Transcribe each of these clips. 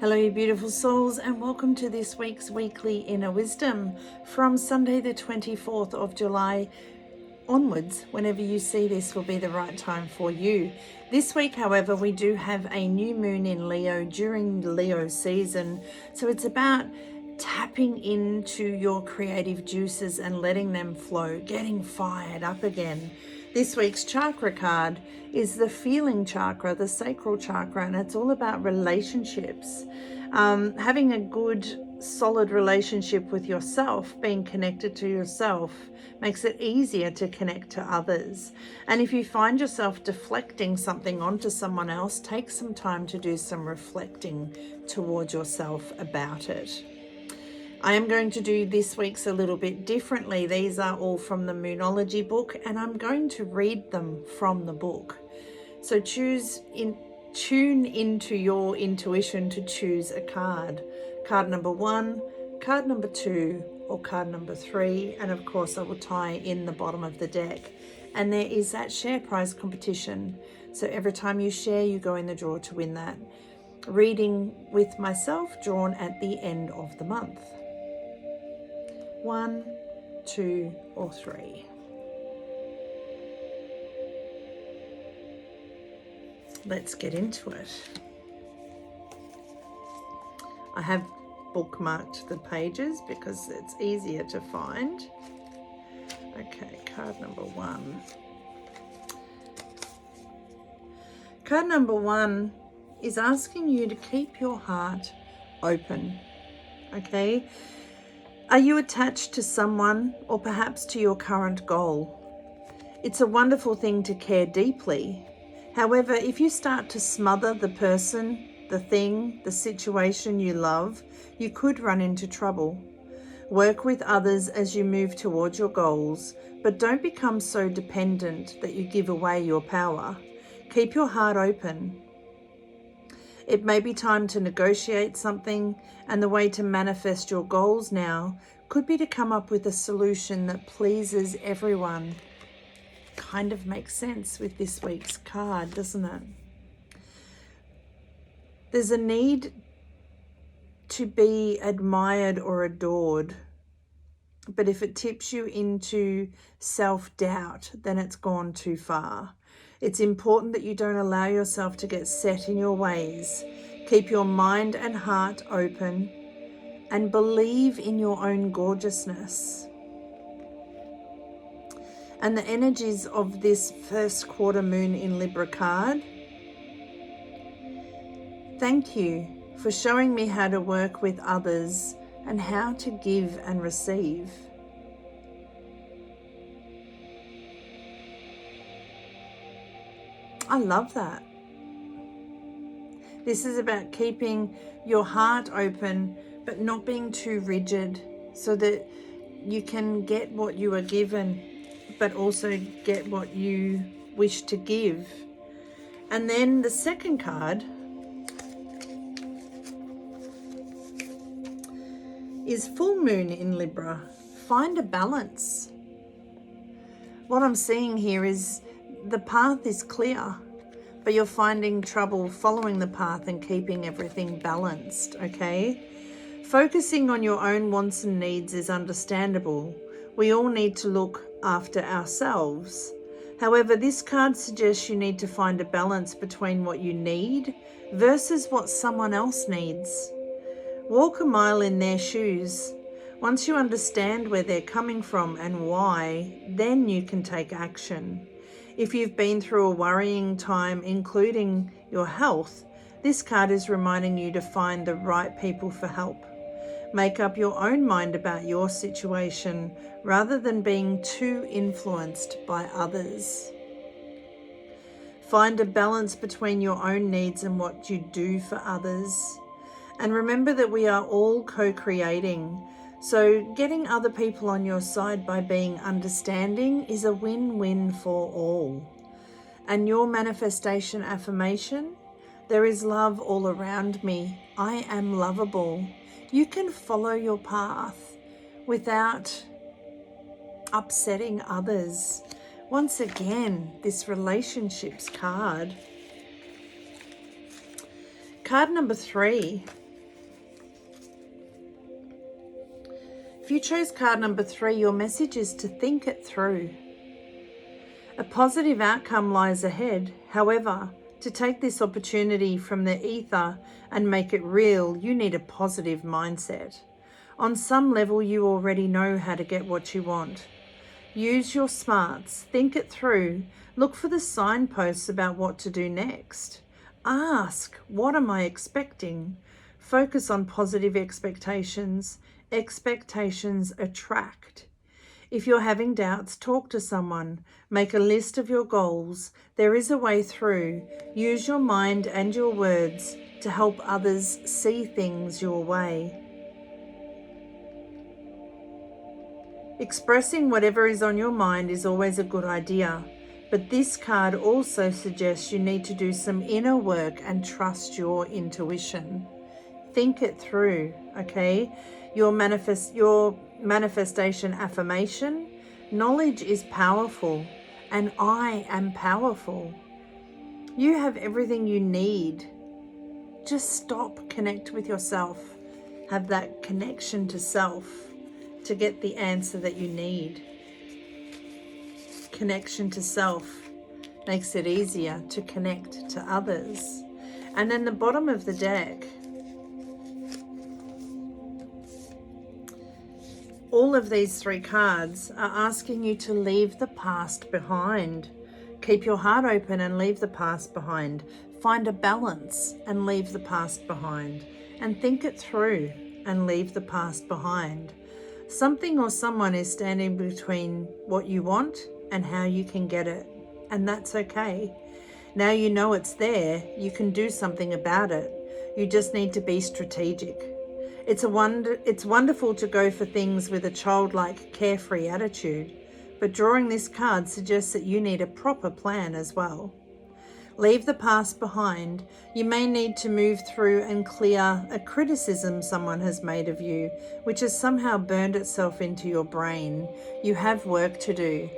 Hello, you beautiful souls, and welcome to this week's weekly Inner Wisdom from Sunday, the 24th of July onwards. Whenever you see this will be the right time for you. This week, however, we do have a new moon in Leo during the Leo season. So it's about tapping into your creative juices and letting them flow, getting fired up again. This week's chakra card is the feeling chakra, the sacral chakra, and it's all about relationships. Having a good, solid relationship with yourself, being connected to yourself, makes it easier to connect to others. And if you find yourself deflecting something onto someone else, take some time to do some reflecting towards yourself about it. I am going to do this week's a little bit differently. These are all from the Moonology book, and I'm going to read them from the book. So tune into your intuition to choose a card. Card number 1, card number 2, or card number 3. And of course I will tie in the bottom of the deck. And there is that share prize competition. So every time you share, you go in the draw to win that reading with myself, drawn at the end of the month. 1, 2, or 3. Let's get into it. I have bookmarked the pages because it's easier to find. Okay, card number 1. Card number 1 is asking you to keep your heart open, okay? Are you attached to someone or perhaps to your current goal? It's a wonderful thing to care deeply. However, if you start to smother the person, the thing, the situation you love, you could run into trouble. Work with others as you move towards your goals, but don't become so dependent that you give away your power. Keep your heart open. It may be time to negotiate something, and the way to manifest your goals now could be to come up with a solution that pleases everyone. Kind of makes sense with this week's card, doesn't it? There's a need to be admired or adored, but if it tips you into self-doubt, then it's gone too far. It's important that you don't allow yourself to get set in your ways. Keep your mind and heart open and believe in your own gorgeousness. And the energies of this first quarter moon in Libra card. Thank you for showing me how to work with others and how to give and receive. I love that. This is about keeping your heart open, but not being too rigid so that you can get what you are given, but also get what you wish to give. And then the second card is full moon in Libra. Find a balance. What I'm seeing here is the path is clear, but you're finding trouble following the path and keeping everything balanced, okay? Focusing on your own wants and needs is understandable. We all need to look after ourselves. However, this card suggests you need to find a balance between what you need versus what someone else needs. Walk a mile in their shoes. Once you understand where they're coming from and why, then you can take action. If you've been through a worrying time, including your health, this card is reminding you to find the right people for help. Make up your own mind about your situation rather than being too influenced by others. Find a balance between your own needs and what you do for others. And remember that we are all co-creating. So getting other people on your side by being understanding is a win-win for all. And your manifestation affirmation, there is love all around me. I am lovable. You can follow your path without upsetting others. Once again, this relationships card. Card number 3 If you chose card number 3, your message is to think it through. A positive outcome lies ahead. However, to take this opportunity from the ether and make it real, you need a positive mindset. On some level, you already know how to get what you want. Use your smarts, think it through, look for the signposts about what to do next. Ask, what am I expecting? Focus on positive expectations. Expectations attract. If you're having doubts, talk to someone. Make a list of your goals. There is a way through. Use your mind and your words to help others see things your way. Expressing whatever is on your mind is always a good idea, but this card also suggests you need to do some inner work and trust your intuition. Think it through, okay? Your manifestation affirmation, knowledge is powerful, and I am powerful. You have everything you need. Just stop, connect with yourself. Have that connection to self to get the answer that you need. Connection to self makes it easier to connect to others. And then the bottom of the deck, all of these 3 cards are asking you to leave the past behind. Keep your heart open and leave the past behind. Find a balance and leave the past behind. And think it through and leave the past behind. Something or someone is standing between what you want and how you can get it. And that's okay. Now you know it's there, you can do something about it. You just need to be strategic. It's wonderful to go for things with a childlike, carefree attitude, but drawing this card suggests that you need a proper plan as well. Leave the past behind. You may need to move through and clear a criticism someone has made of you, which has somehow burned itself into your brain. You have work to do.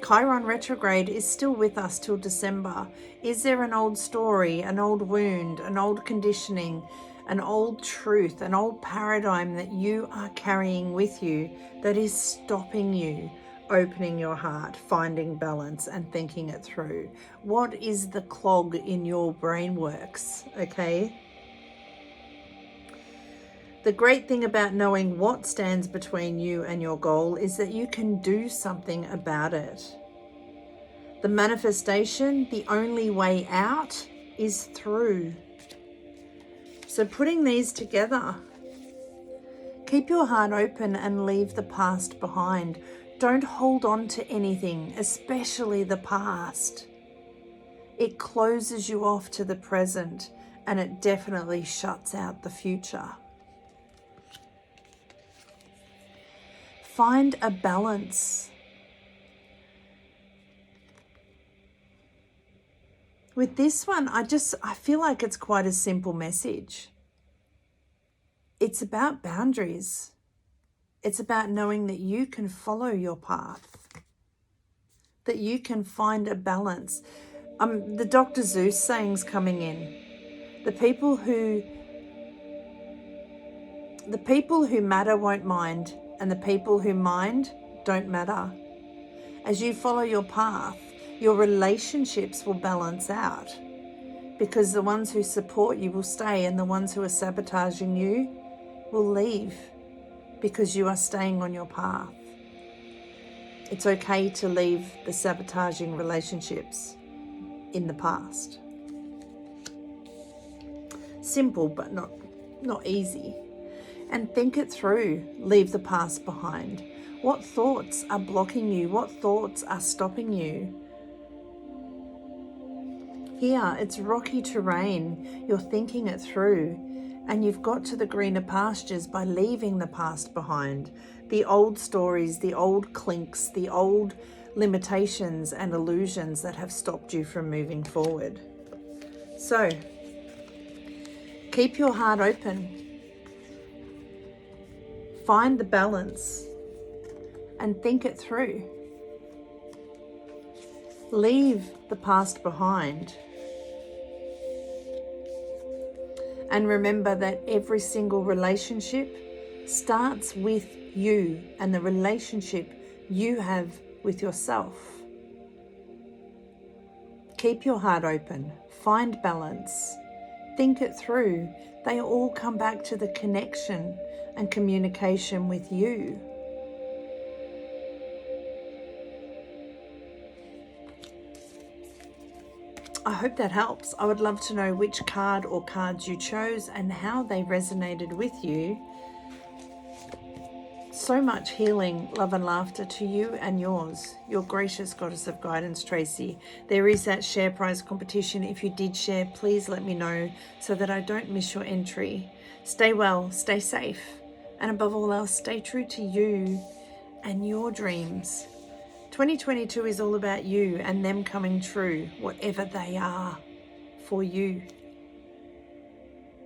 Chiron retrograde is still with us till December. Is there an old story, an old wound, an old conditioning, an old truth, an old paradigm that you are carrying with you that is stopping you opening your heart, finding balance and thinking it through? What is the clog in your brain works, okay? The great thing about knowing what stands between you and your goal is that you can do something about it. The manifestation, the only way out is through. So putting these together, keep your heart open and leave the past behind. Don't hold on to anything, especially the past. It closes you off to the present, and it definitely shuts out the future. Find a balance. With this one, I feel like it's quite a simple message. It's about boundaries. It's about knowing that you can follow your path, that you can find a balance. The Dr. Zeus saying's coming in. The people who matter won't mind, and the people who mind don't matter. As you follow your path, your relationships will balance out, because the ones who support you will stay and the ones who are sabotaging you will leave, because you are staying on your path. It's okay to leave the sabotaging relationships in the past. Simple, but not easy. And think it through. Leave the past behind. What thoughts are blocking you? What thoughts are stopping you? Here, it's rocky terrain. You're thinking it through, and you've got to the greener pastures by leaving the past behind. The old stories, the old clinks, the old limitations and illusions that have stopped you from moving forward. So, keep your heart open. Find the balance and think it through. Leave the past behind. And remember that every single relationship starts with you and the relationship you have with yourself. Keep your heart open, find balance, think it through. They all come back to the connection and communication with you. I hope that helps. I would love to know which card or cards you chose and how they resonated with you. So much healing, love and laughter to you and yours. Your gracious goddess of guidance, Tracey. There is that share prize competition. If you did share, please let me know so that I don't miss your entry. Stay well, stay safe, and above all else, stay true to you and your dreams. 2022 is all about you and them coming true, whatever they are for you.